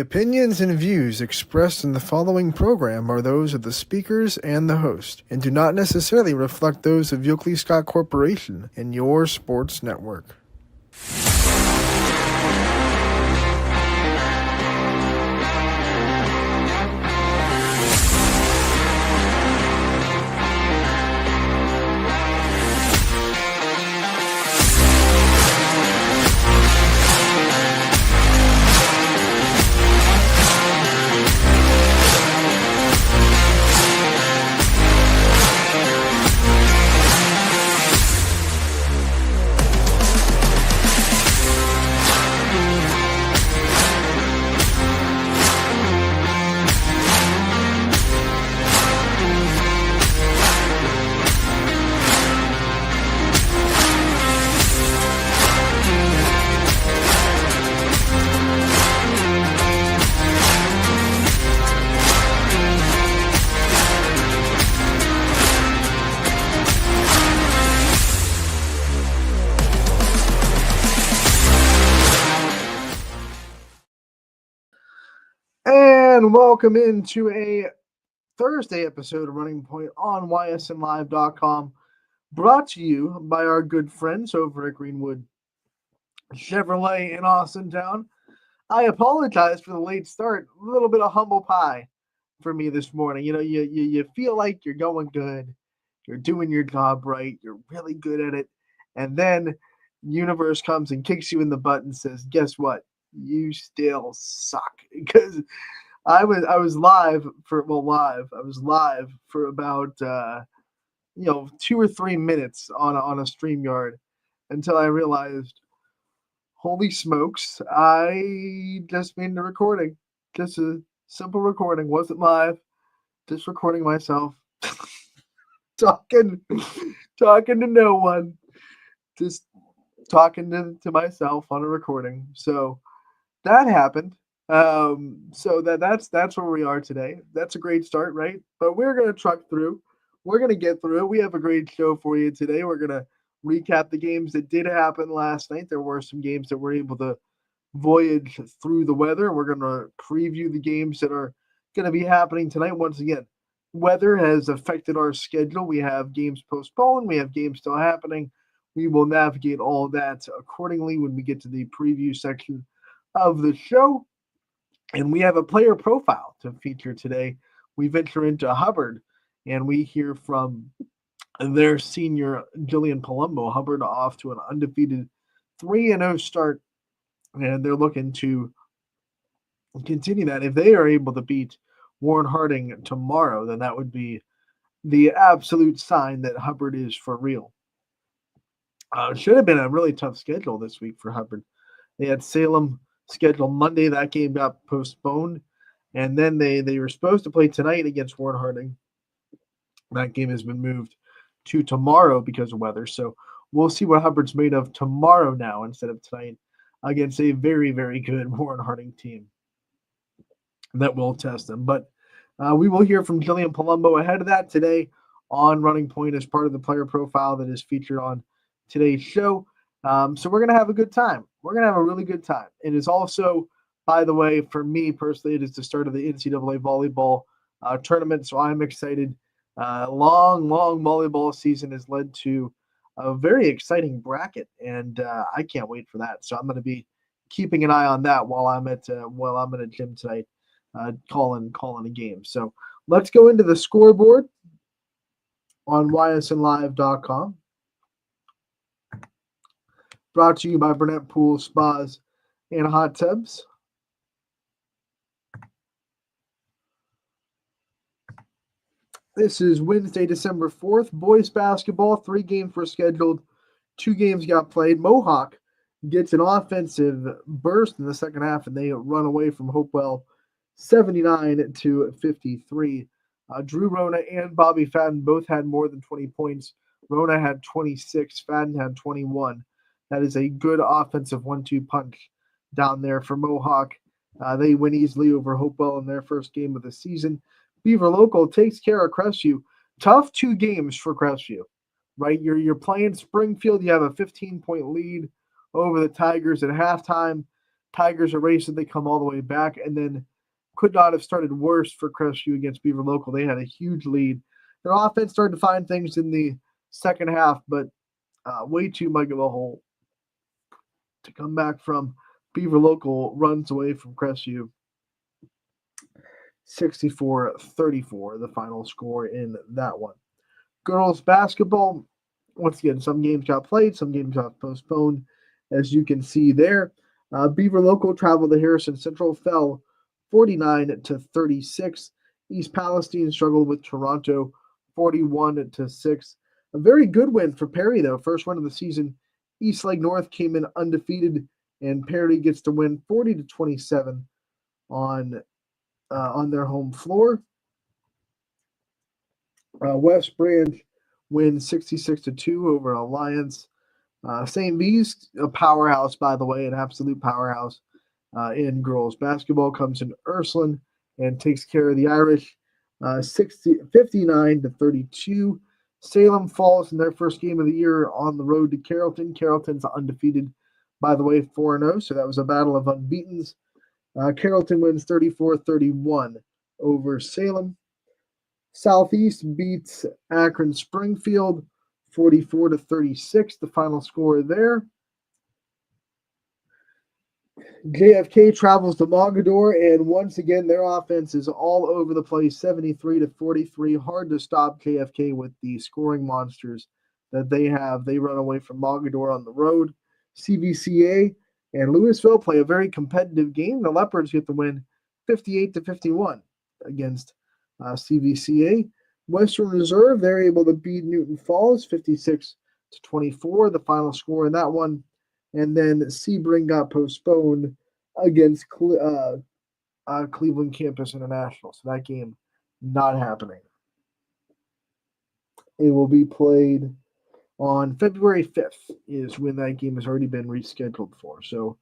opinions and views expressed in the following program are those of the speakers and the host, and do not necessarily reflect those of Yoakley Scott Corporation and your sports network. And welcome into a Thursday episode of Running Point on ysnlive.com, brought to you by our good friends over at Greenwood Chevrolet in Austintown. I apologize for the late start. A little bit of humble pie for me this morning. You know, you feel like you're going good, you're doing your job right, you're really good at it, and then universe comes and kicks you in the butt and says, guess what? You still suck. Because I was live for about 2 or 3 minutes on a StreamYard until I realized, holy smokes, I just made a recording. Just a simple recording, wasn't live, just recording myself talking to no one, just talking to myself on a recording. So that happened. So that's where we are today. That's a great start, right? But we're gonna truck through. We're gonna get through it. We have a great show for you today. We're gonna recap the games that did happen last night. There were some games that were able to voyage through the weather. We're gonna preview the games that are gonna be happening tonight. Once again, weather has affected our schedule. We have games postponed. We have games still happening. We will navigate all of that accordingly when we get to the preview section of the show. And we have a player profile to feature today. We venture into Hubbard, and we hear from their senior, Jillian Palumbo. Hubbard off to an undefeated 3-0 start, and they're looking to continue that. If they are able to beat Warren Harding tomorrow, then that would be the absolute sign that Hubbard is for real. Should have been a really tough schedule this week for Hubbard. They had Salem scheduled Monday. That game got postponed, and then they were supposed to play tonight against Warren Harding. That game has been moved to tomorrow because of weather. So we'll see what Hubbard's made of tomorrow now instead of tonight against a very, very good Warren Harding team that will test them. But we will hear from Jillian Palumbo ahead of that today on Running Point as part of the player profile that is featured on today's show. So we're going to have a good time. We're going to have a really good time. It is also, by the way, for me personally, it is the start of the NCAA volleyball tournament. So I'm excited. Long volleyball season has led to a very exciting bracket, and I can't wait for that. So I'm going to be keeping an eye on that while I'm at a gym tonight, calling a game. So let's go into the scoreboard on ysnlive.com. Brought to you by Burnett Pool, Spas, and Hot Tubs. This is Wednesday, December 4th. Boys basketball, 3 games were scheduled. 2 games got played. Mohawk gets an offensive burst in the second half, and they run away from Hopewell 79-53. Drew Rona and Bobby Fadden both had more than 20 points. Rona had 26. Fadden had 21. That is a good offensive 1-2 punch down there for Mohawk. They win easily over Hopewell in their first game of the season. Beaver Local takes care of Crestview. Tough 2 games for Crestview, right? You're playing Springfield. You have a 15-point lead over the Tigers at halftime. Tigers erase it. They come all the way back, and then could not have started worse for Crestview against Beaver Local. They had a huge lead. Their offense started to find things in the second half, but way too much of a hole to come back from. Beaver Local runs away from Crestview 64-34, the final score in that one. Girls basketball, once again, some games got played, some games got postponed, as you can see there. Beaver Local traveled to Harrison Central, fell 49-36. East Palestine struggled with Toronto 41-6. A very good win for Perry, though. First win of the season. East Lake North came in undefeated, and Perry gets to win 40-27 on their home floor. West Branch wins 66-2 over Alliance. St. V's, a powerhouse, by the way, an absolute powerhouse in girls basketball, comes in Ursuline and takes care of the Irish 59-32. Salem falls in their first game of the year on the road to Carrollton. Carrollton's undefeated, by the way, 4-0, so that was a battle of unbeatens. Carrollton wins 34-31 over Salem. Southeast beats Akron Springfield 44-36, the final score there. JFK travels to Mogador, and once again, their offense is all over the place, 73-43. Hard to stop JFK with the scoring monsters that they have. They run away from Mogador on the road. CVCA and Louisville play a very competitive game. The Leopards get the win 58-51 against CVCA. Western Reserve, they're able to beat Newton Falls 56-24, the final score in that one. And then Sebring got postponed against Cleveland Campus International. So that game not happening. It will be played on February 5th is when that game has already been rescheduled for. So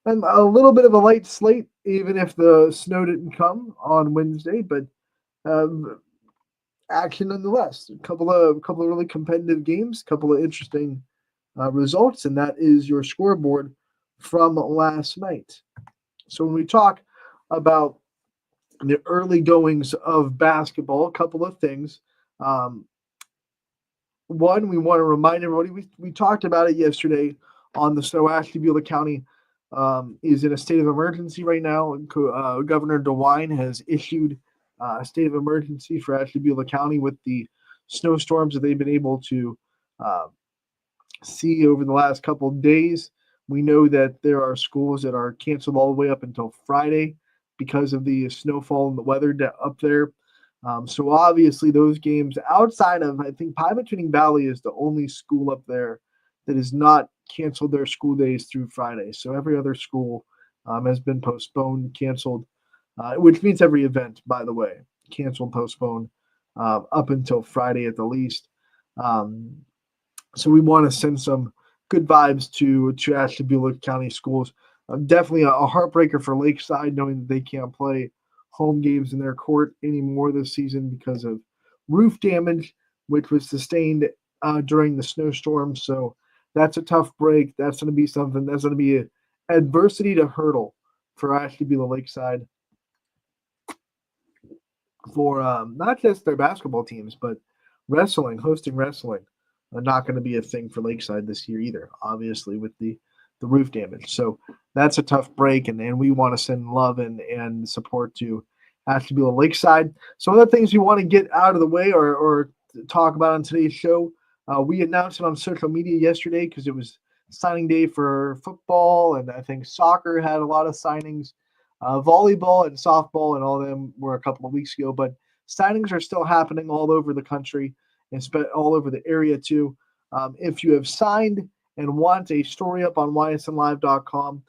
a little bit of a light slate, even if the snow didn't come on Wednesday, but action nonetheless. A couple of really competitive games, a couple of interesting results, and that is your scoreboard from last night. So when we talk about the early goings of basketball, a couple of things. One, we want to remind everybody, we talked about it yesterday on the show. Ashtabula County is in a state of emergency right now. Governor DeWine has issued a state of emergency for Ashtabula County with the snowstorms that they've been able to see over the last couple of days. We know that there are schools that are canceled all the way up until Friday because of the snowfall and the weather up there. So obviously those games outside of, I think Pima Tuning Valley is the only school up there that has not canceled their school days through Friday. So every other school has been postponed, canceled, which means every event, by the way, canceled, postponed up until Friday at the least. So we want to send some good vibes to Ashtabula County schools. Definitely a heartbreaker for Lakeside, knowing that they can't play home games in their court anymore this season because of roof damage, which was sustained during the snowstorm. So that's a tough break. That's going to be something that's going to be an adversity to hurdle for Ashtabula Lakeside for not just their basketball teams, but wrestling, hosting wrestling. Not going to be a thing for Lakeside this year either, obviously, with the roof damage. So that's a tough break, and we want to send love and support to Ashtabula Lakeside. Some other things we want to get out of the way or talk about on today's show. We announced it on social media yesterday because it was signing day for football, and I think soccer had a lot of signings. Volleyball and softball and all of them were a couple of weeks ago, but signings are still happening all over the country and all over the area too. If you have signed and want a story up on ysnlive.com,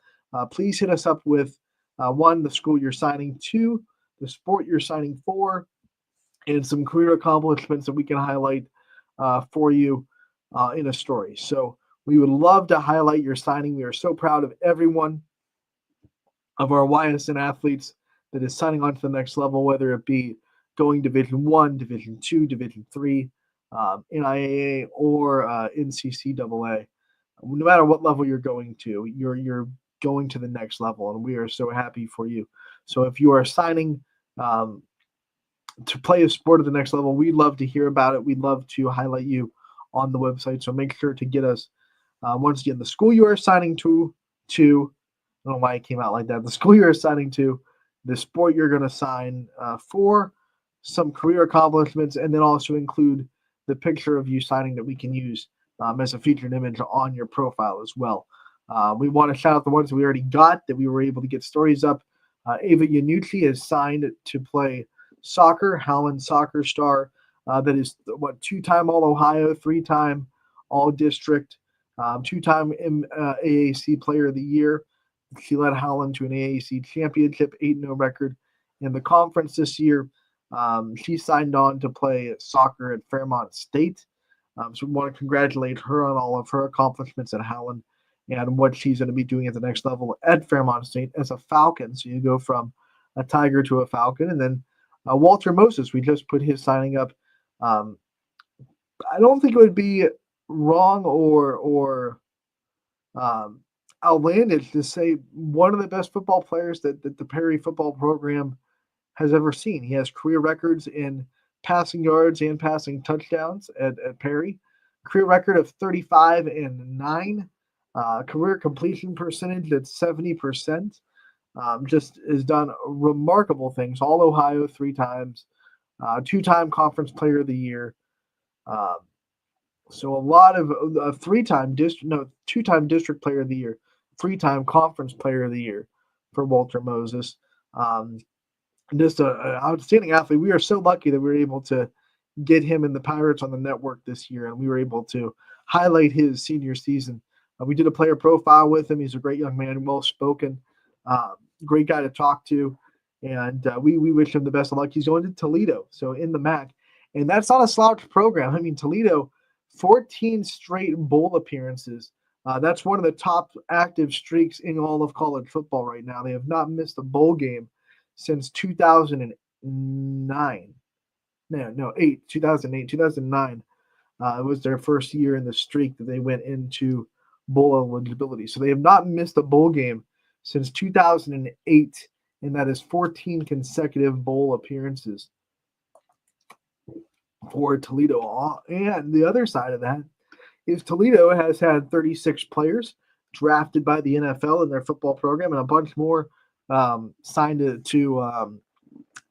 please hit us up with one, the school you're signing, two, the sport you're signing for, and some career accomplishments that we can highlight for you in a story. So we would love to highlight your signing. We are so proud of everyone of our YSN athletes that is signing on to the next level, whether it be going Division I, Division II, Division III, NIAA, or NCCAA. No matter what level you're going to, you're going to the next level, and we are so happy for you. So if you are signing to play a sport at the next level, we'd love to hear about it. We'd love to highlight you on the website. So make sure to get us once again the school you are signing to I don't know why it came out like that. The school you're assigning to, the sport you're going to sign for, some career accomplishments, and then also include the picture of you signing that we can use as a featured image on your profile as well. We want to shout out the ones that we already got that we were able to get stories up. Ava Yanucci is signed to play soccer, Howland soccer star. That is what 2-time All Ohio, 3-time All District, 2-time AAC Player of the Year. She led Howland to an AAC championship, 8-0 record in the conference this year. She signed on to play soccer at Fairmont State. So we want to congratulate her on all of her accomplishments at Howland and what she's going to be doing at the next level at Fairmont State as a Falcon. So you go from a Tiger to a Falcon. And then Walter Moses, we just put his signing up. I don't think it would be wrong or outlandish to say one of the best football players that the Perry football program has ever seen. He has career records in passing yards and passing touchdowns at Perry. Career record of 35-9. Career completion percentage at 70%. Just has done remarkable things. All Ohio 3 times. 2-time conference player of the year. So a lot of 2-time district player of the year, 3-time conference player of the year for Walter Moses. Just an outstanding athlete. We are so lucky that we were able to get him in the Pirates on the network this year, and we were able to highlight his senior season. We did a player profile with him. He's a great young man, well-spoken, great guy to talk to, and we wish him the best of luck. He's going to Toledo, so in the MAC, and that's not a slouch program. I mean, Toledo, 14 straight bowl appearances. That's one of the top active streaks in all of college football right now. They have not missed a bowl game since 2009. 2009. It was their first year in the streak that they went into bowl eligibility. So they have not missed a bowl game since 2008, and that is 14 consecutive bowl appearances for Toledo. And the other side of that is Toledo has had 36 players drafted by the NFL in their football program and a bunch more signed to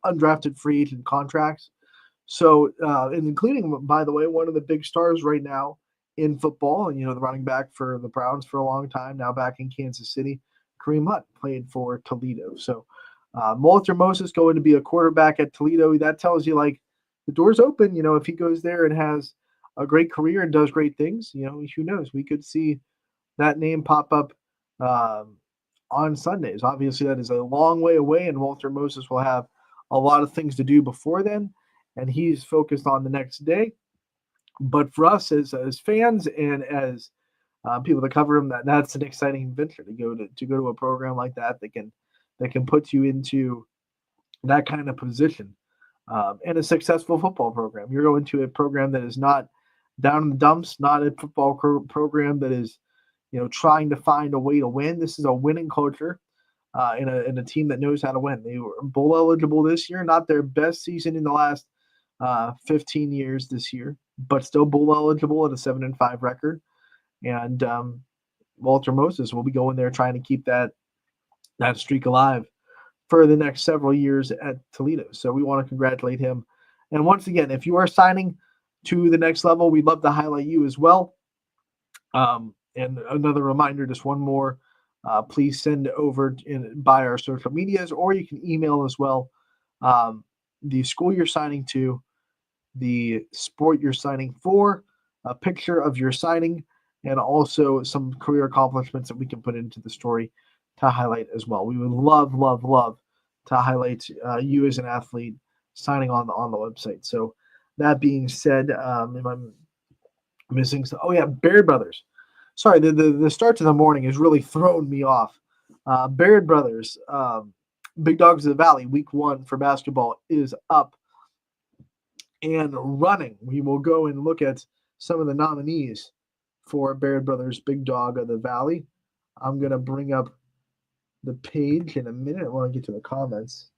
undrafted free agent contracts. So, including, by the way, one of the big stars right now in football, and, the running back for the Browns for a long time, now back in Kansas City, Kareem Hunt played for Toledo. So, Walter Moses going to be a quarterback at Toledo. That tells you, the door's open. If he goes there and has a great career and does great things, who knows? We could see that name pop up on Sundays. Obviously, that is a long way away, and Walter Moses will have a lot of things to do before then, and he's focused on the next day. But for us as fans and as people that cover him, that's an exciting venture to go to a program like that can put you into that kind of position and a successful football program. You're going to a program that is not down in the dumps, not a football program that is trying to find a way to win. This is a winning culture in a team that knows how to win. They were bowl eligible this year, not their best season in the last 15 years this year, but still bowl eligible at a 7-5 record. And Walter Moses will be going there trying to keep that streak alive for the next several years at Toledo. So we want to congratulate him. And once again, if you are signing to the next level, we'd love to highlight you as well. And another reminder, just one more, please send over by our social medias, or you can email as well. The school you're signing to, the sport you're signing for, a picture of your signing, and also some career accomplishments that we can put into the story to highlight as well. We would love, love, love to highlight you as an athlete signing on the website. So that being said, am I missing some? Oh yeah, Baird Brothers. Sorry, the start to the morning has really thrown me off. Baird Brothers, Big Dogs of the Valley, week 1 for basketball is up and running. We will go and look at some of the nominees for Baird Brothers Big Dog of the Valley. I'm going to bring up the page in a minute. I want to get to the comments.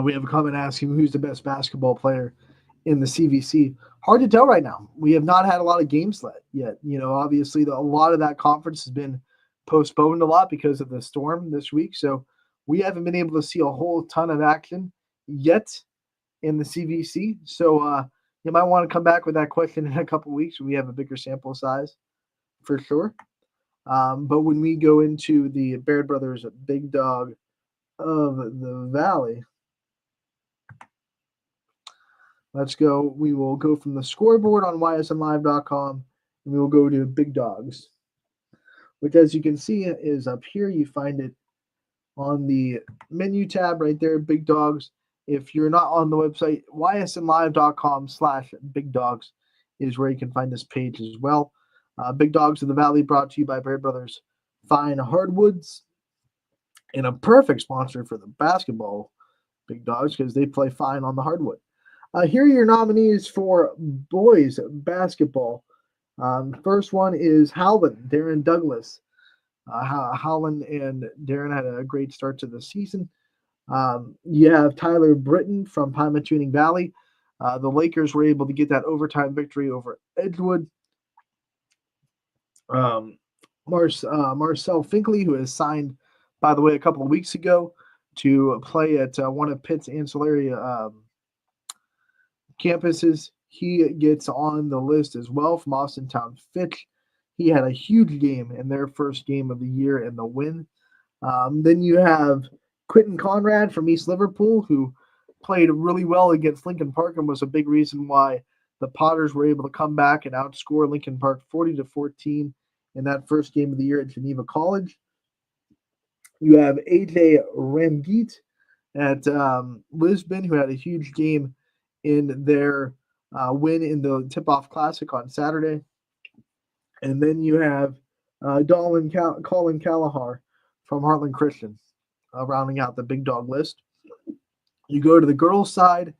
We have a comment asking who's the best basketball player in the CVC. Hard to tell right now. We have not had a lot of games yet. Obviously, a lot of that conference has been postponed a lot because of the storm this week. So we haven't been able to see a whole ton of action yet in the CVC. So you might want to come back with that question in a couple weeks when we have a bigger sample size for sure. But when we go into the Baird Brothers Big Dog of the Valley, let's go. We will go from the scoreboard on ysnlive.com and we will go to Big Dogs, which, as you can see, is up here. You find it on the menu tab right there, Big Dogs. If you're not on the website, ysnlive.com/Big Dogs is where you can find this page as well. Big Dogs of the Valley brought to you by Baird Brothers Fine Hardwoods, and a perfect sponsor for the basketball Big Dogs because they play fine on the hardwood. Here are your nominees for boys basketball. First one is Howland, Darren Douglas. Howland and Darren had a great start to the season. You have Tyler Britton from Pymatuning Valley. The Lakers were able to get that overtime victory over Edgewood. Marcel Finkley, who has signed, by the way, a couple of weeks ago to play at one of Pitt's ancillary campuses. He gets on the list as well from Austintown Fitch. He had a huge game in their first game of the year in the win. Then you have Quentin Conrad from East Liverpool, who played really well against Lincoln Park and was a big reason why the Potters were able to come back and outscore Lincoln Park 40-14 in that first game of the year at Geneva College. You have AJ Ramgeet at Lisbon, who had a huge game in their win in the Tip-Off Classic on Saturday. And then you have Colin Callahar from Heartland Christian, rounding out the Big Dog list. You go to the girls' side,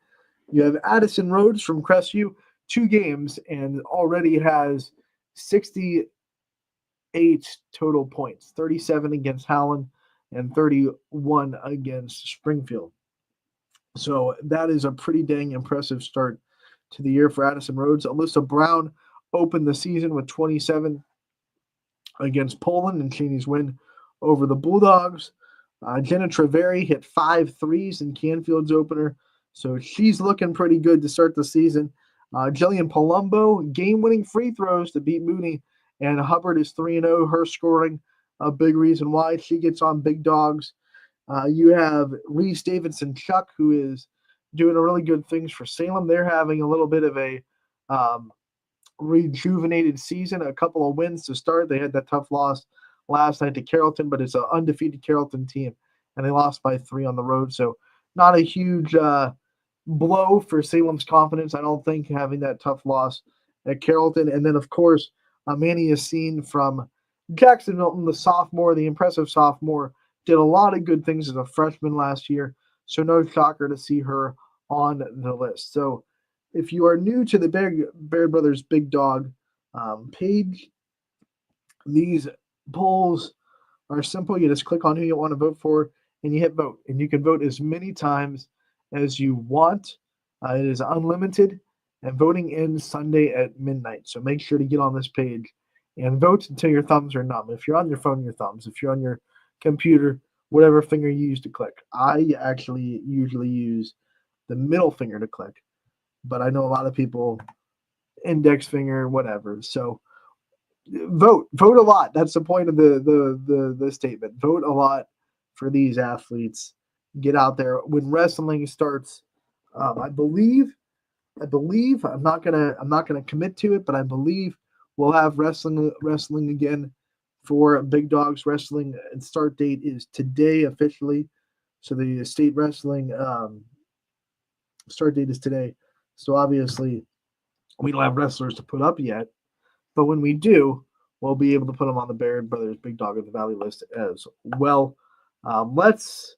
you have Addison Rhodes from Crestview, 2 games, and already has 68 total points, 37 against Howland and 31 against Springfield. So that is a pretty dang impressive start to the year for Addison Rhodes. Alyssa Brown opened the season with 27 against Poland and Cheney's win over the Bulldogs. Jenna Treveri hit 5 threes in Canfield's opener, so she's looking pretty good to start the season. Jillian Palumbo, game-winning free throws to beat Mooney, and Hubbard is 3-0, her scoring a big reason why she gets on Big Dogs. You have Reese Davidson Chuck, who is doing a really good things for Salem. They're having a little bit of a rejuvenated season, a couple of wins to start. They had that tough loss last night to Carrollton, but it's an undefeated Carrollton team, and they lost by 3 on the road. So not a huge blow for Salem's confidence, I don't think, having that tough loss at Carrollton. And then, of course, Manny Yassine from Jackson Milton, the sophomore, the impressive sophomore, did a lot of good things as a freshman last year. So no shocker to see her on the list. So if you are new to the Baird Brothers Big Dog page, these polls are simple. You just click on who you want to vote for and you hit vote. And you can vote as many times as you want. It is unlimited, and voting ends Sunday at midnight. So make sure to get on this page and vote until your thumbs are numb. If you're on your phone, your thumbs. If you're on your computer, whatever finger you use to click. I actually usually use the middle finger to click, but I know a lot of people index finger, whatever. So vote a lot. That's the point of the statement. Vote a lot for these athletes. Get out there when wrestling starts. I believe I'm not gonna commit to it, but I believe we'll have wrestling again for Big Dogs Wrestling. And start date is today officially. So the state wrestling start date is today. So obviously we don't have wrestlers to put up yet, but when we do, we'll be able to put them on the Baird Brothers Big Dog of the Valley list as well. Let's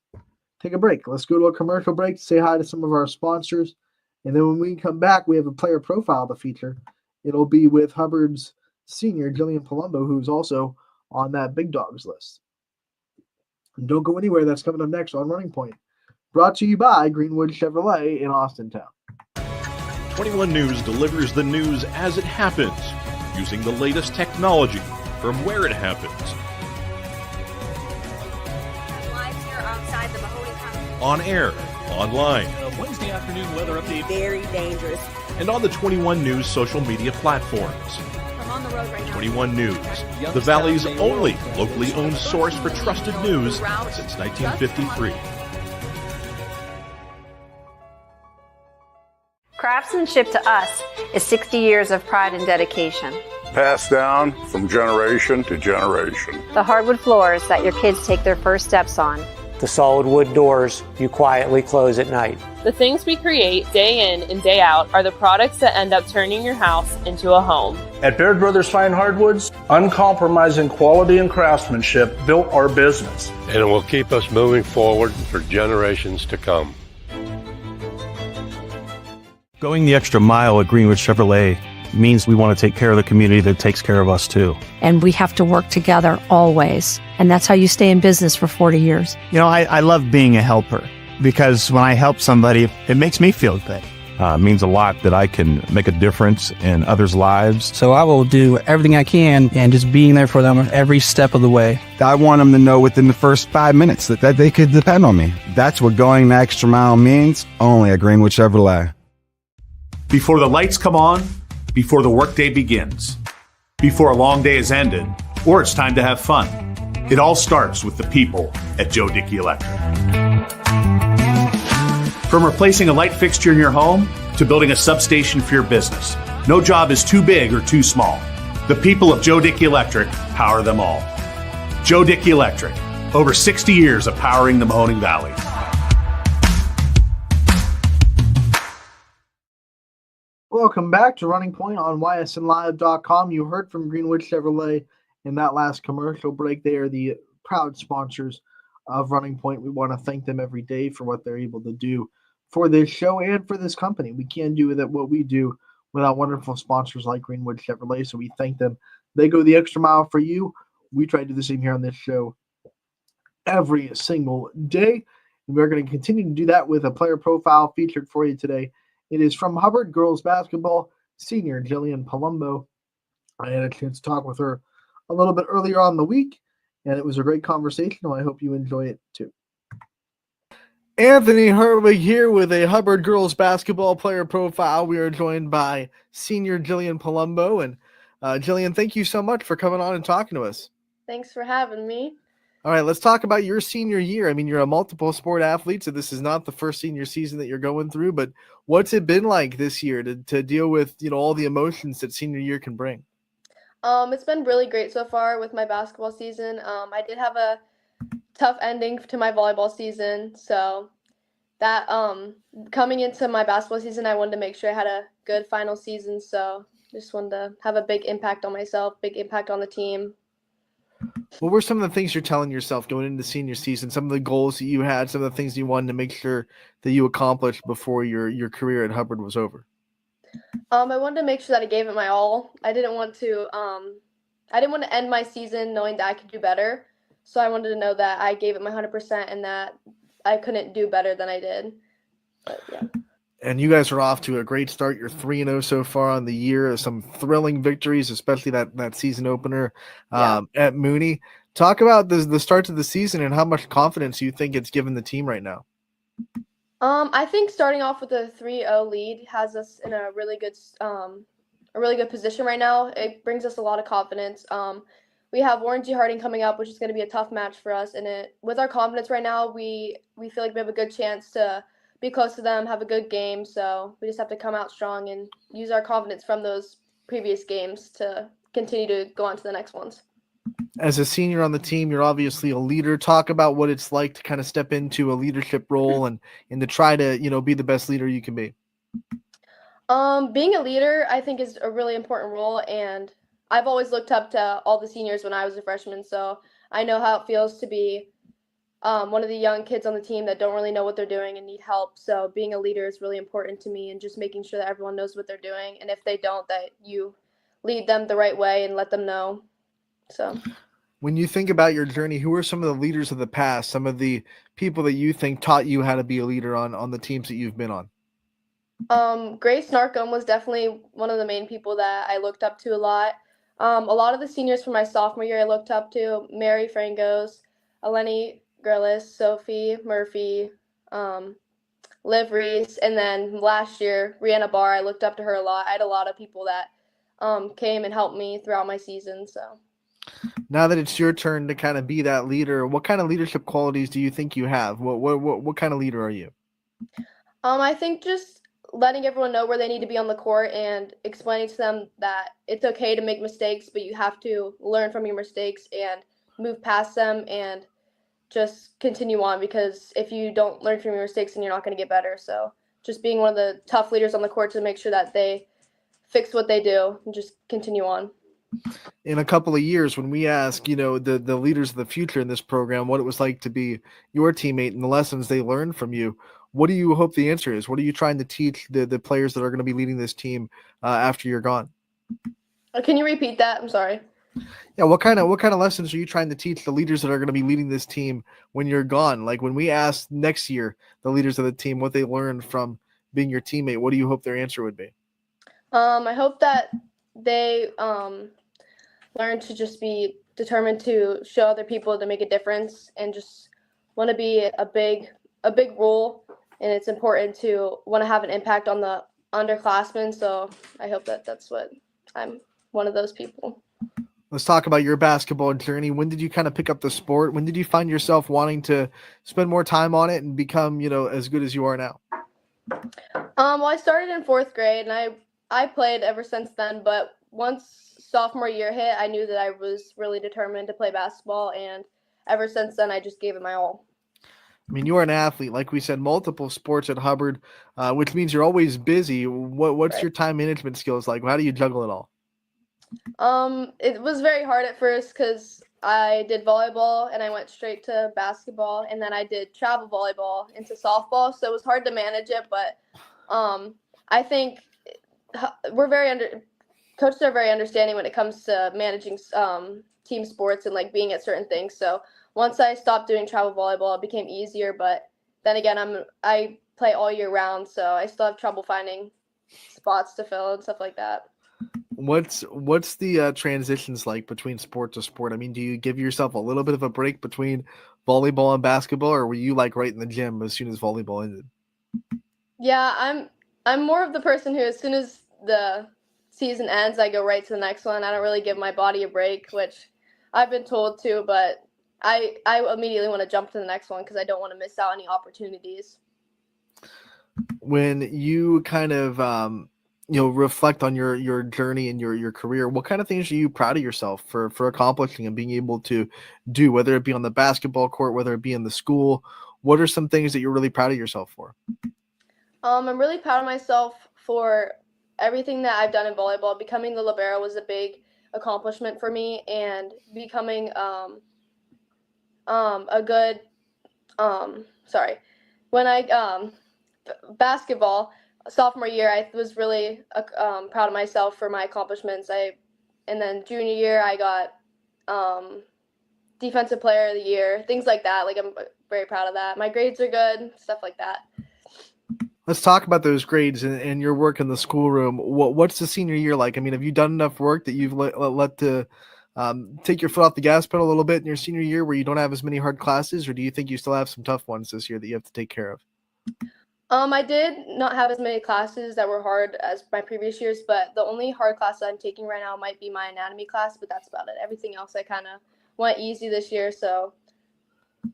take a break. Let's go to a commercial break, say hi to some of our sponsors, and then when we come back, we have a player profile to feature. It'll be with Hubbard's senior, Jillian Palumbo, who's also on that Big Dogs list. And don't go anywhere. That's coming up next on Running Point. Brought to you by Greenwood Chevrolet in Austintown. 21 News delivers the news as it happens, using the latest technology from where it happens. Live here outside the Mahoney County. On air, online, Wednesday afternoon weather update. Very dangerous. and on the 21 News social media platforms. I'm on the road right now. 21 News, the Valley's only locally owned source for trusted news since 1953. Craftsmanship to us is 60 years of pride and dedication. Passed down from generation to generation. The hardwood floors that your kids take their first steps on. The solid wood doors you quietly close at night. The things we create day in and day out are the products that end up turning your house into a home. At Baird Brothers Fine Hardwoods, uncompromising quality and craftsmanship built our business. And it will keep us moving forward for generations to come. Going the extra mile at Greenwood Chevrolet means we want to take care of the community that takes care of us too. And we have to work together always. And that's how you stay in business for 40 years. You know, I love being a helper because when I help somebody, it makes me feel good. It means a lot that I can make a difference in others' lives. So I will do everything I can and just being there for them every step of the way. I want them to know within the first 5 minutes that they could depend on me. That's what going the extra mile means, only at Greenwood Chevrolet. Before the lights come on, before the workday begins, before a long day is ended, or it's time to have fun. It all starts with the people at Joe Dickey Electric. From replacing a light fixture in your home to building a substation for your business, no job is too big or too small. The people of Joe Dickey Electric power them all. Joe Dickey Electric, over 60 years of powering the Mahoning Valley. Welcome back to Running Point on ysnlive.com. You heard from Greenwood Chevrolet in that last commercial break. They are the proud sponsors of Running Point. We want to thank them every day for what they're able to do for this show and for this company. We can't do that what we do without wonderful sponsors like Greenwood Chevrolet, so we thank them. They go the extra mile for you. We try to do the same here on this show every single day, and we're going to continue to do that with a player profile featured for you today. It is from Hubbard girls basketball senior Jillian Palumbo. I had a chance to talk with her a little bit earlier on in the week, and it was a great conversation. I hope you enjoy it too. Anthony Herwig here with a Hubbard girls basketball player profile. We are joined by senior Jillian Palumbo. And Jillian, thank you so much for coming on and talking to us. Thanks for having me. All right, let's talk about your senior year. I mean, you're a multiple sport athlete, so this is not the first senior season that you're going through, but what's it been like this year to deal with, all the emotions that senior year can bring? It's been really great so far with my basketball season. I did have a tough ending to my volleyball season, so that coming into my basketball season, I wanted to make sure I had a good final season, so just wanted to have a big impact on myself, big impact on the team. What were some of the things you're telling yourself going into senior season, some of the goals that you had, some of the things you wanted to make sure that you accomplished before your career at Hubbard was over? I wanted to make sure that I gave it my all. I didn't want to end my season knowing that I could do better. So I wanted to know that I gave it my 100% and that I couldn't do better than I did. But, yeah. And you guys are off to a great start. You're 3-0 so far on the year. Some thrilling victories, especially that season opener at Mooney. Talk about the start to the season and how much confidence you think it's given the team right now. I think starting off with a 3-0 lead has us in a really good position right now. It brings us a lot of confidence. We have Warren G. Harding coming up, which is going to be a tough match for us. And with our confidence right now, we feel like we have a good chance to be close to them, have a good game. So we just have to come out strong and use our confidence from those previous games to continue to go on to the next ones. As a senior on the team, you're obviously a leader. Talk about what it's like to kind of step into a leadership role and to try to, be the best leader you can be. Being a leader, I think, is a really important role. And I've always looked up to all the seniors when I was a freshman. So I know how it feels to be one of the young kids on the team that don't really know what they're doing and need help. So being a leader is really important to me, and just making sure that everyone knows what they're doing. And if they don't, that you lead them the right way and let them know. So when you think about your journey, who are some of the leaders of the past, some of the people that you think taught you how to be a leader on the teams that you've been on? Grace Narcombe was definitely one of the main people that I looked up to a lot. A lot of the seniors from my sophomore year I looked up to: Mary Frangos, Eleni Grillis, Sophie Murphy, Liv Reese, and then last year, Rihanna Barr. I looked up to her a lot. I had a lot of people that came and helped me throughout my season. So now that it's your turn to kind of be that leader, what kind of leadership qualities do you think you have? What kind of leader are you? I think just letting everyone know where they need to be on the court and explaining to them that it's okay to make mistakes, but you have to learn from your mistakes and move past them and just continue on, because if you don't learn from your mistakes, then you're not going to get better. So just being one of the tough leaders on the court to make sure that they fix what they do and just continue on. In a couple of years, when we ask, the leaders of the future in this program, what it was like to be your teammate and the lessons they learned from you, what do you hope the answer is? What are you trying to teach the players that are going to be leading this team after you're gone? Can you repeat that? I'm sorry. Yeah, what kind of lessons are you trying to teach the leaders that are going to be leading this team when you're gone? Like when we ask next year the leaders of the team what they learned from being your teammate, what do you hope their answer would be? I hope that they learn to just be determined to show other people to make a difference and just want to be a big role, and it's important to want to have an impact on the underclassmen. So I hope that that's what I'm one of those people. Let's talk about your basketball journey. When did you kind of pick up the sport? When did you find yourself wanting to spend more time on it and become, as good as you are now? Well, I started in 4th grade, and I played ever since then. But once sophomore year hit, I knew that I was really determined to play basketball, and ever since then, I just gave it my all. I mean, you are an athlete, like we said, multiple sports at Hubbard, which means you're always busy. What's your time management skills like? How do you juggle it all? It was very hard at first because I did volleyball and I went straight to basketball, and then I did travel volleyball into softball, so it was hard to manage it. But I think coaches are very understanding when it comes to managing team sports and like being at certain things. So once I stopped doing travel volleyball, it became easier. But then again, I play all year round, so I still have trouble finding spots to fill and stuff like that. What's the transitions like between sport to sport? I mean, do you give yourself a little bit of a break between volleyball and basketball, or were you like right in the gym as soon as volleyball ended? Yeah, I'm more of the person who, as soon as the season ends, I go right to the next one. I don't really give my body a break, which I've been told to, but I immediately want to jump to the next one because I don't want to miss out any opportunities. When you kind of reflect on your journey and your career, what kind of things are you proud of yourself for accomplishing and being able to do, whether it be on the basketball court, whether it be in the school? What are some things that you're really proud of yourself for? I'm really proud of myself for everything that I've done in volleyball. Becoming the libero was a big accomplishment for me, and becoming a good when I basketball sophomore year, I was really proud of myself for my accomplishments. And then junior year, I got defensive player of the year, things like that. Like, I'm very proud of that. My grades are good, stuff like that. Let's talk about those grades and your work in the schoolroom. What's the senior year like? I mean, have you done enough work that you've let to take your foot off the gas pedal a little bit in your senior year where you don't have as many hard classes, or do you think you still have some tough ones this year that you have to take care of? I did not have as many classes that were hard as my previous years, but the only hard class that I'm taking right now might be my anatomy class, but that's about it. Everything else I kind of went easy this year. So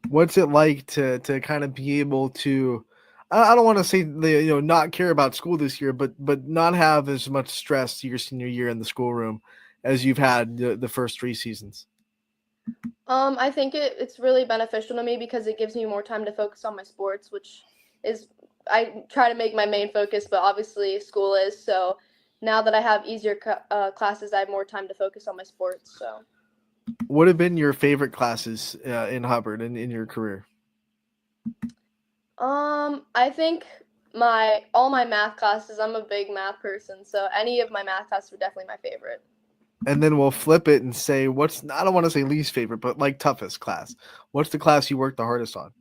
what's it like to kind of be able to, I don't want to say not care about school this year, but not have as much stress your senior year in the schoolroom as you've had the first 3 seasons? I think it's really beneficial to me because it gives me more time to focus on my sports, which is, I try to make my main focus, but obviously school is. So now that I have easier classes, I have more time to focus on my sports. So what have been your favorite classes in Hubbard in your career? I think all my math classes, I'm a big math person, so any of my math classes were definitely my favorite. And then we'll flip it and say I don't want to say least favorite, but like toughest class. What's the class you worked the hardest on?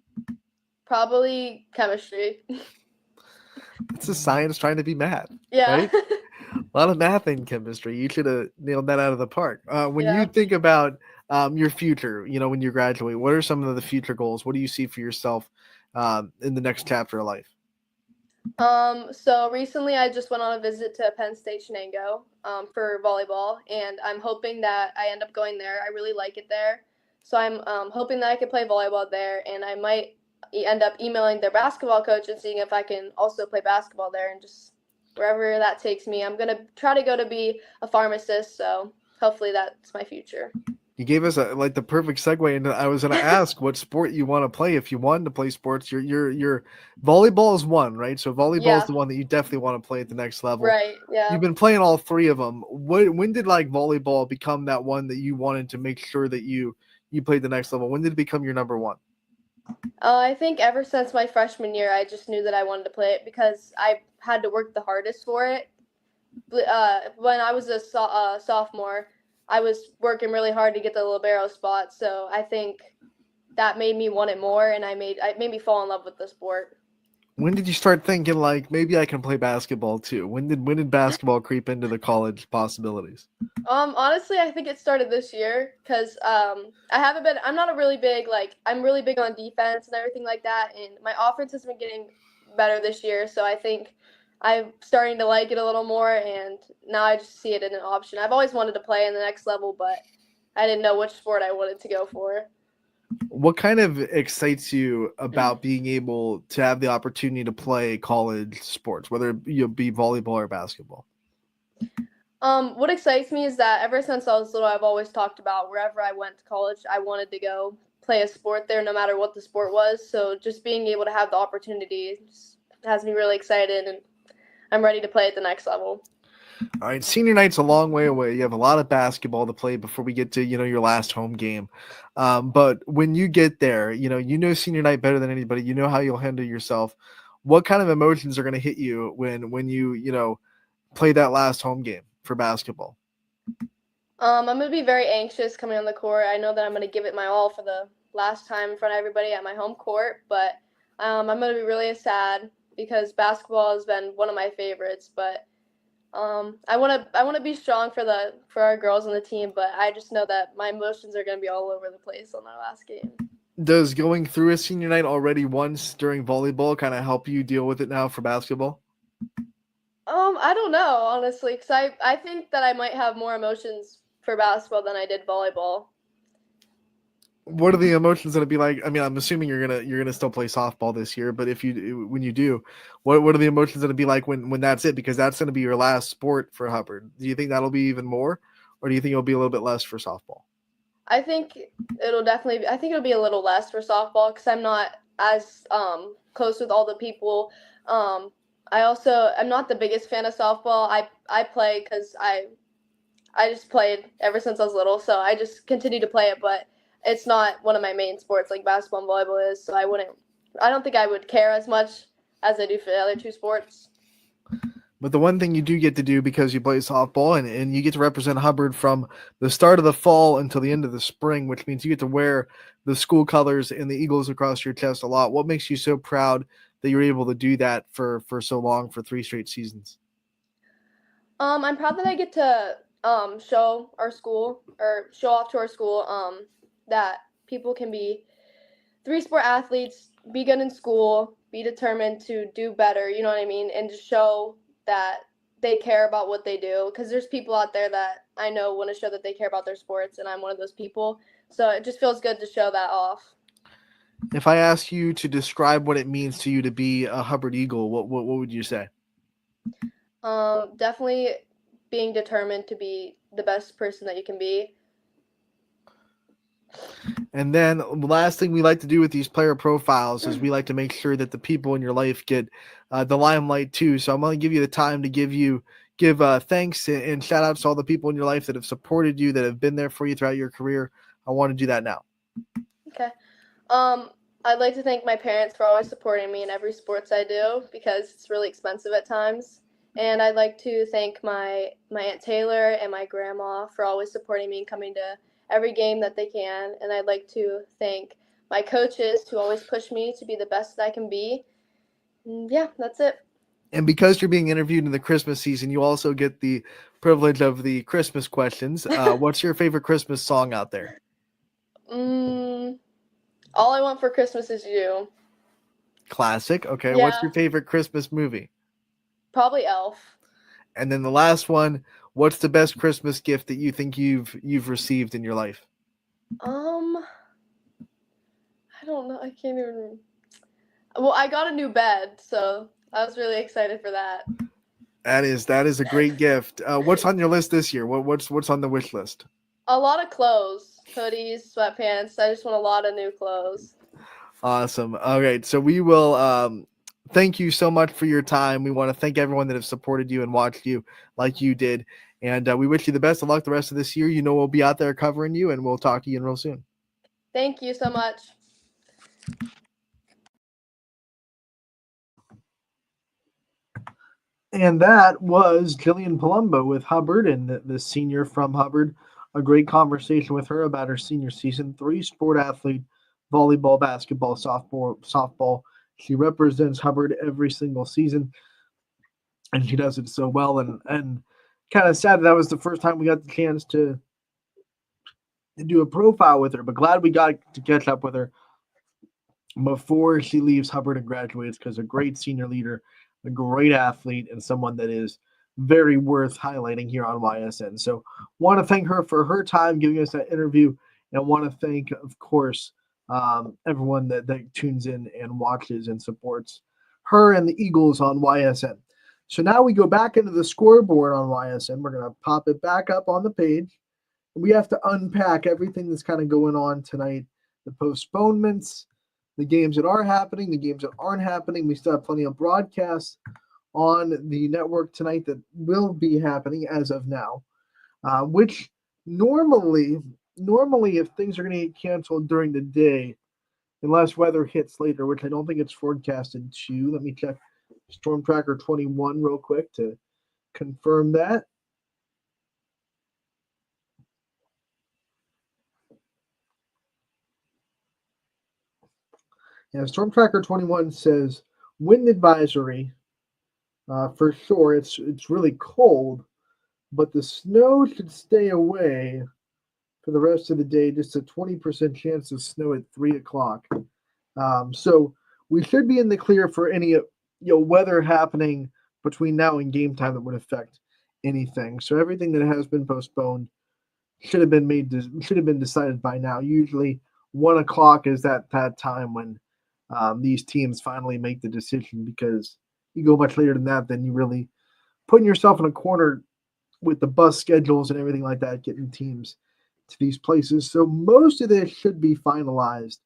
Probably chemistry. It's a science trying to be math. Yeah. Right? A lot of math in chemistry. You should have nailed that out of the park. When Yeah. you think about your future, when you graduate, what are some of the future goals? What do you see for yourself in the next chapter of life? So recently I just went on a visit to Penn State Shenango for volleyball, and I'm hoping that I end up going there. I really like it there. So I'm hoping that I could play volleyball there, and I might end up emailing their basketball coach and seeing if I can also play basketball there, and just wherever that takes me. I'm going to try to go to be a pharmacist, so hopefully that's my future. You gave us the perfect segue into. I was going to ask what sport you want to play. If you wanted to play sports, your volleyball is one, right? So volleyball is the one that you definitely want to play at the next level. Right. Yeah. You've been playing all three of them. When did volleyball become that one that you wanted to make sure that you played the next level? When did it become your number one? I think ever since my freshman year, I just knew that I wanted to play it because I had to work the hardest for it. When I was a sophomore, I was working really hard to get the libero spot, so I think that made me want it more, and it made me fall in love with the sport. When did you start thinking maybe I can play basketball too? When did basketball creep into the college possibilities? Honestly, I think it started this year because I'm not a really big I'm really big on defense and everything like that, and my offense has been getting better this year, so I think I'm starting to like it a little more, and now I just see it as an option. I've always wanted to play in the next level, but I didn't know which sport I wanted to go for. What kind of excites you about being able to have the opportunity to play college sports, whether it be volleyball or basketball? What excites me is that ever since I was little, I've always talked about wherever I went to college, I wanted to go play a sport there, no matter what the sport was. So just being able to have the opportunity just has me really excited, and I'm ready to play at the next level. All right, senior night's a long way away. You have a lot of basketball to play before we get to your last home game. But when you get there, senior night better than anybody. You know how you'll handle yourself. What kind of emotions are going to hit you when you play that last home game for basketball? I'm going to be very anxious coming on the court. I know that I'm going to give it my all for the last time in front of everybody at my home court, but I'm going to be really sad because basketball has been one of my favorites. But I want to be strong for our girls on the team, but I just know that my emotions are going to be all over the place on our last game. Does going through a senior night already once during volleyball kind of help you deal with it now for basketball? I don't know, honestly, because I think that I might have more emotions for basketball than I did volleyball. What are the emotions going to be like? I mean, I'm assuming you're gonna still play softball this year, but when you do, what are the emotions going to be like when that's it? Because that's going to be your last sport for Hubbard. Do you think that'll be even more, or do you think it'll be a little bit less for softball? I think it'll be a little less for softball because I'm not as close with all the people. I'm not the biggest fan of softball. I play because I just played ever since I was little, so I just continue to play it, but it's not one of my main sports like basketball and volleyball is, so I don't think I would care as much as I do for the other two sports. But the one thing you do get to do because you play softball and you get to represent Hubbard from the start of the fall until the end of the spring, which means you get to wear the school colors and the eagles across your chest a lot. What makes you so proud that you're able to do that for so long, for 3 straight seasons? I'm proud that I get to show our school or show off to our school that people can be 3-sport athletes, be good in school, be determined to do better, you know what I mean, and just show that they care about what they do, because there's people out there that I know want to show that they care about their sports, and I'm one of those people, so it just feels good to show that off. If I ask you to describe what it means to you to be a Hubbard Eagle, what would you say? Definitely being determined to be the best person that you can be. And then the last thing we like to do with these player profiles is we like to make sure that the people in your life get the limelight too. So I'm going to give you the time to give thanks and shout outs to all the people in your life that have supported you, that have been there for you throughout your career. I want to do that now. Okay. I'd like to thank my parents for always supporting me in every sports I do because it's really expensive at times. And I'd like to thank my Aunt Taylor and my grandma for always supporting me and coming to every game that they can. And I'd like to thank my coaches who always push me to be the best that I can be. And yeah, that's it. And because you're being interviewed in the Christmas season, you also get the privilege of the Christmas questions. What's your favorite Christmas song out there? All I Want for Christmas Is You. Classic. Okay. Yeah. What's your favorite Christmas movie? Probably Elf. And then the last one, what's the best Christmas gift that you think you've received in your life? I don't know. I can't even. Well, I got a new bed, so I was really excited for that. That is a great gift. What's on your list this year? What's on the wish list? A lot of clothes, hoodies, sweatpants. I just want a lot of new clothes. Awesome. All right, so we will thank you so much for your time. We want to thank everyone that have supported you and watched you like you did, and we wish you the best of luck the rest of this year. You know we'll be out there covering you, and we'll talk to you real soon. Thank you so much. And that was Jillian Palumbo with Hubbard and the senior from Hubbard. A great conversation with her about her senior season. 3 sport athlete, volleyball, basketball, softball. She represents Hubbard every single season, and she does it so well. And kind of sad that was the first time we got the chance to do a profile with her, but glad we got to catch up with her before she leaves Hubbard and graduates, because a great senior leader, a great athlete, and someone that is very worth highlighting here on YSN. So want to thank her for her time giving us that interview, and want to thank, of course, everyone that tunes in and watches and supports her and the Eagles on YSN. So now we go back into the scoreboard on YSN. We're going to pop it back up on the page. We have to unpack everything that's kind of going on tonight, the postponements, the games that are happening, the games that aren't happening. We still have plenty of broadcasts on the network tonight that will be happening as of now, which normally if things are going to get canceled during the day, unless weather hits later, which I don't think it's forecasted to. Let me check Storm Tracker 21 real quick to confirm that. Yeah, Storm Tracker 21 says wind advisory for sure. It's really cold, but the snow should stay away for the rest of the day. Just a 20% chance of snow at 3 o'clock. So we should be in the clear for any weather happening between now and game time that would affect anything. So everything that has been postponed should have been decided by now. Usually 1 o'clock is that time when these teams finally make the decision, because you go much later than that, then you really putting yourself in a corner with the bus schedules and everything like that, getting teams to these places. So most of this should be finalized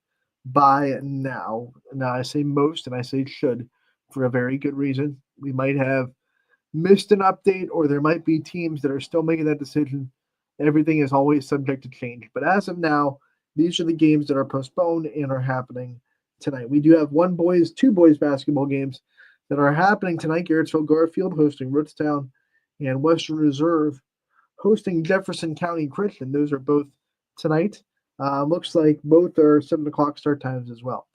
by now. Now I say most and I say should for a very good reason. We might have missed an update, or there might be teams that are still making that decision. Everything is always subject to change. But as of now, these are the games that are postponed and are happening tonight. We do have two boys basketball games that are happening tonight. Garrettsville Garfield hosting Rootstown, and Western Reserve hosting Jefferson County Christian. Those are both tonight. Looks like both are 7 o'clock start times as well.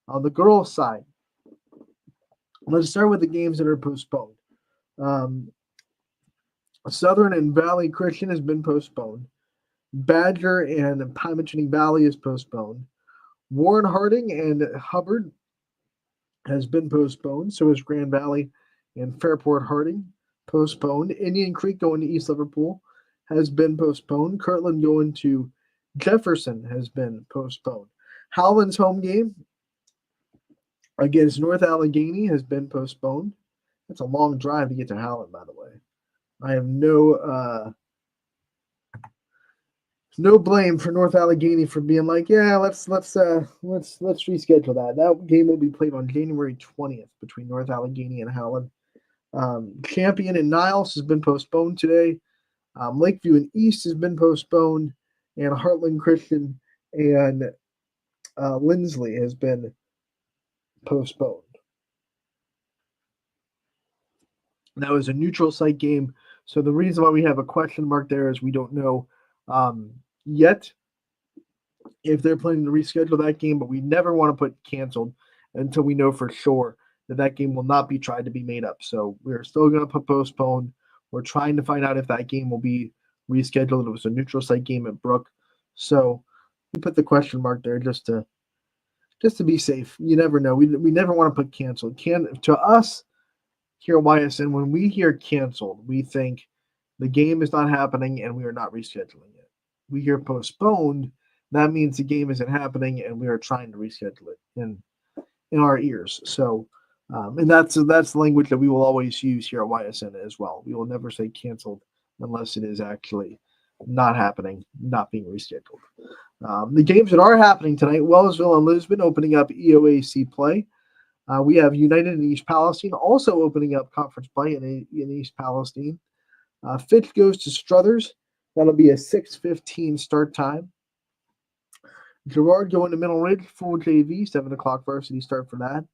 On the girls' side, let's start with the games that are postponed. Southern and Valley Christian has been postponed. Badger and Pymachining Valley is postponed. Warren Harding and Hubbard has been postponed. So is Grand Valley and Fairport Harding postponed. Indian Creek going to East Liverpool has been postponed. Kirtland going to Jefferson has been postponed. Howland's home game against North Allegheny has been postponed. That's a long drive to get to Howland, by the way. I have no blame for North Allegheny for being like, yeah, let's reschedule that. That game will be played on January 20th between North Allegheny and Howland. Champion and Niles has been postponed today. Lakeview and East has been postponed, and Heartland Christian and Lindsley has been postponed. That was a neutral site game. So the reason why we have a question mark there is we don't know yet if they're planning to reschedule that game, but we never want to put canceled until we know for sure that that game will not be tried to be made up. So we're still going to put postponed. We're trying to find out if that game will be rescheduled. It was a neutral site game at Brook. So we put the question mark there just to be safe. You never know. We never want to put canceled. To us here at YSN, when we hear canceled, we think the game is not happening and we are not rescheduling it. We hear postponed, that means the game isn't happening and we are trying to reschedule it in our ears. So, and that's the language that we will always use here at YSN as well. We will never say canceled unless it is actually not happening, not being rescheduled. The games that are happening tonight, Wellsville and Lisbon opening up EOAC play. We have United and East Palestine also opening up conference play in East Palestine. Fitch goes to Struthers. That'll be a 6:15 start time. Girard going to Middle Ridge, full JV, 7 o'clock varsity start for that.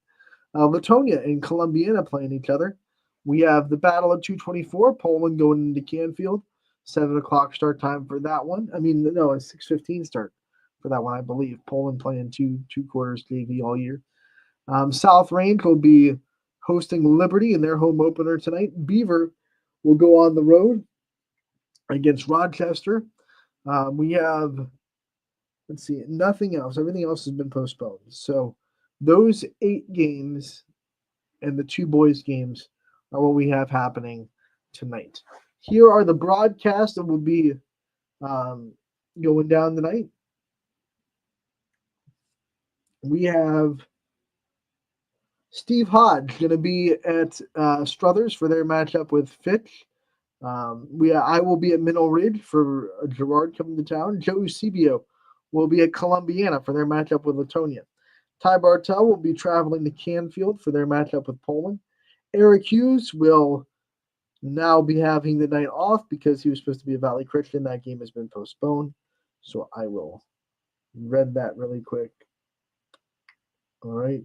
Latonia and Columbiana playing each other. We have the battle at 2:24, Poland going into Canfield, 7 o'clock start time for that one. I mean, no, a 6:15 start for that one, I believe. Poland playing two quarters JV all year. South Range will be hosting Liberty in their home opener tonight. Beaver will go on the road against Rochester. We have, let's see, nothing else. Everything else has been postponed. So those 8 games and the 2 boys games are what we have happening tonight. Here are the broadcasts that will be going down tonight. We have Steve Hodge going to be at Struthers for their matchup with Fitch. I will be at Middle Ridge for Girard coming to town. Joe Eusebio will be at Columbiana for their matchup with Latonia. Ty Bartel will be traveling to Canfield for their matchup with Poland. Eric Hughes will now be having the night off because he was supposed to be at Valley Christian. That game has been postponed. So I will read that really quick. All right.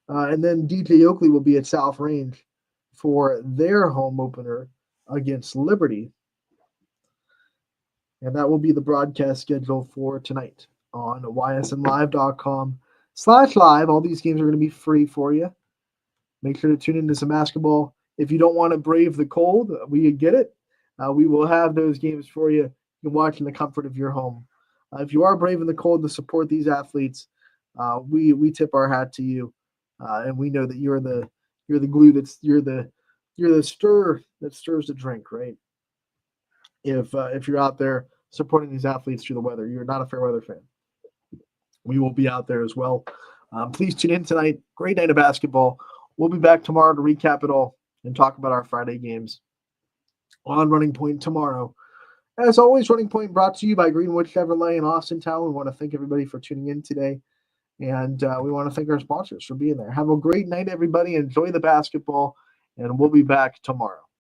And then DJ Oakley will be at South Range for their home opener against Liberty. And that will be the broadcast schedule for tonight on ysnlive.com/live. All these games are going to be free for you. Make sure to tune into some basketball. If you don't want to brave the cold, we get it. We will have those games for you. You can watch in the comfort of your home. If you are braving the cold to support these athletes, we tip our hat to you. And we know that you're the glue you're the stir that stirs the drink, right? If you're out there supporting these athletes through the weather, you're not a fair weather fan. We will be out there as well. Please tune in tonight. Great night of basketball. We'll be back tomorrow to recap it all and talk about our Friday games on Running Point tomorrow. As always, Running Point brought to you by Greenwood Chevrolet in Austintown. We want to thank everybody for tuning in today. And we want to thank our sponsors for being there. Have a great night, everybody. Enjoy the basketball, and we'll be back tomorrow.